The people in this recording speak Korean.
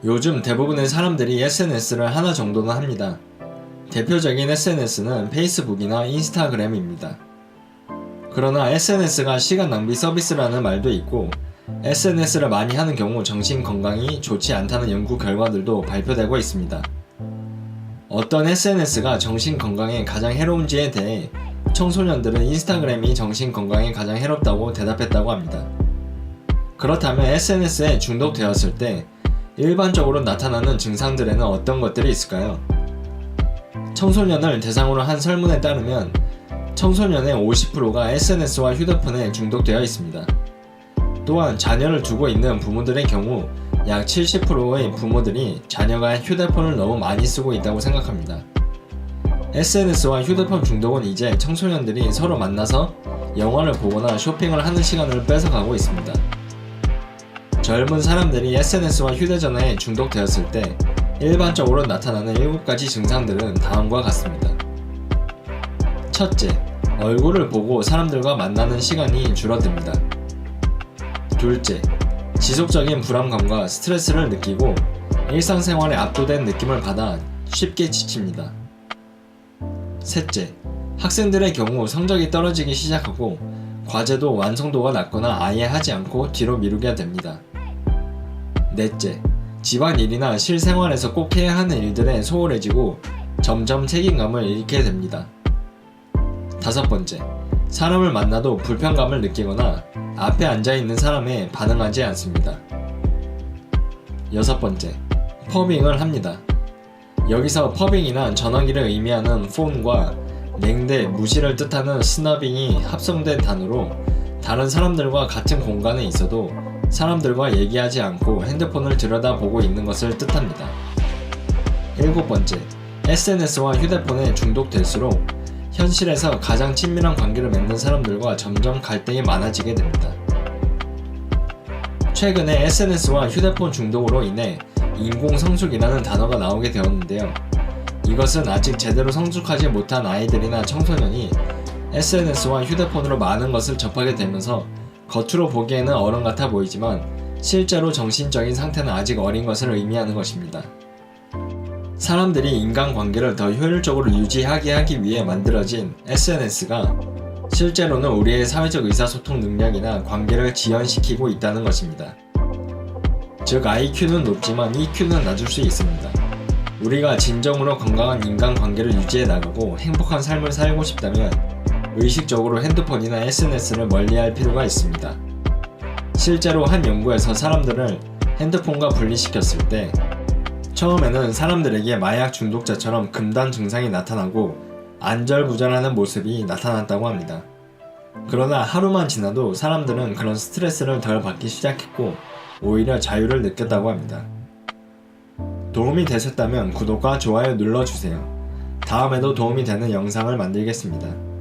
요즘 대부분의 사람들이 SNS를 하나 정도는 합니다. 대표적인 SNS는 페이스북이나 인스타그램입니다. 그러나 SNS가 시간 낭비 서비스라는 말도 있고 SNS를 많이 하는 경우 정신 건강이 좋지 않다는 연구 결과들도 발표되고 있습니다. 어떤 SNS가 정신 건강에 가장 해로운지에 대해 청소년들은 인스타그램이 정신 건강에 가장 해롭다고 대답했다고 합니다. 그렇다면 SNS에 중독되었을 때 일반적으로 나타나는 증상들에는 어떤 것들이 있을까요? 청소년을 대상으로 한 설문에 따르면 청소년의 50%가 SNS와 휴대폰에 중독되어 있습니다. 또한 자녀를 두고 있는 부모들의 경우 약 70%의 부모들이 자녀가 휴대폰을 너무 많이 쓰고 있다고 생각합니다. SNS와 휴대폰 중독은 이제 청소년들이 서로 만나서 영화를 보거나 쇼핑을 하는 시간을 뺏어가고 있습니다. 젊은 사람들이 SNS와 휴대전화에 중독되었을 때 일반적으로 나타나는 7가지 증상들은 다음과 같습니다. 첫째, 얼굴을 보고 사람들과 만나는 시간이 줄어듭니다. 둘째, 지속적인 불안감과 스트레스를 느끼고 일상생활에 압도된 느낌을 받아 쉽게 지칩니다. 셋째, 학생들의 경우 성적이 떨어지기 시작하고 과제도 완성도가 낮거나 아예 하지 않고 뒤로 미루게 됩니다. 넷째, 집안일이나 실생활에서 꼭 해야 하는 일들에 소홀해지고 점점 책임감을 잃게 됩니다. 다섯 번째, 사람을 만나도 불편감을 느끼거나 앞에 앉아있는 사람에 반응하지 않습니다. 여섯 번째, 퍼빙을 합니다. 여기서 퍼빙이란 전화기를 의미하는 폰과 냉대, 무시를 뜻하는 스너빙이 합성된 단어로 다른 사람들과 같은 공간에 있어도 사람들과 얘기하지 않고 핸드폰을 들여다보고 있는 것을 뜻합니다. 일곱 번째, SNS와 휴대폰에 중독될수록 현실에서 가장 친밀한 관계를 맺는 사람들과 점점 갈등이 많아지게 됩니다. 최근에 SNS와 휴대폰 중독으로 인해 인공성숙이라는 단어가 나오게 되었는데요. 이것은 아직 제대로 성숙하지 못한 아이들이나 청소년이 SNS와 휴대폰으로 많은 것을 접하게 되면서 겉으로 보기에는 어른 같아 보이지만 실제로 정신적인 상태는 아직 어린 것을 의미하는 것입니다. 사람들이 인간관계를 더 효율적으로 유지하게 하기 위해 만들어진 SNS가 실제로는 우리의 사회적 의사소통 능력이나 관계를 지연시키고 있다는 것입니다. 즉 IQ는 높지만 EQ는 낮을 수 있습니다. 우리가 진정으로 건강한 인간관계를 유지해 나가고 행복한 삶을 살고 싶다면 의식적으로 핸드폰이나 SNS를 멀리할 필요가 있습니다. 실제로 한 연구에서 사람들을 핸드폰과 분리시켰을 때 처음에는 사람들에게 마약 중독자처럼 금단 증상이 나타나고 안절부절하는 모습이 나타났다고 합니다. 그러나 하루만 지나도 사람들은 그런 스트레스를 덜 받기 시작했고 오히려 자유를 느꼈다고 합니다. 도움이 되셨다면 구독과 좋아요 눌러주세요. 다음에도 도움이 되는 영상을 만들겠습니다.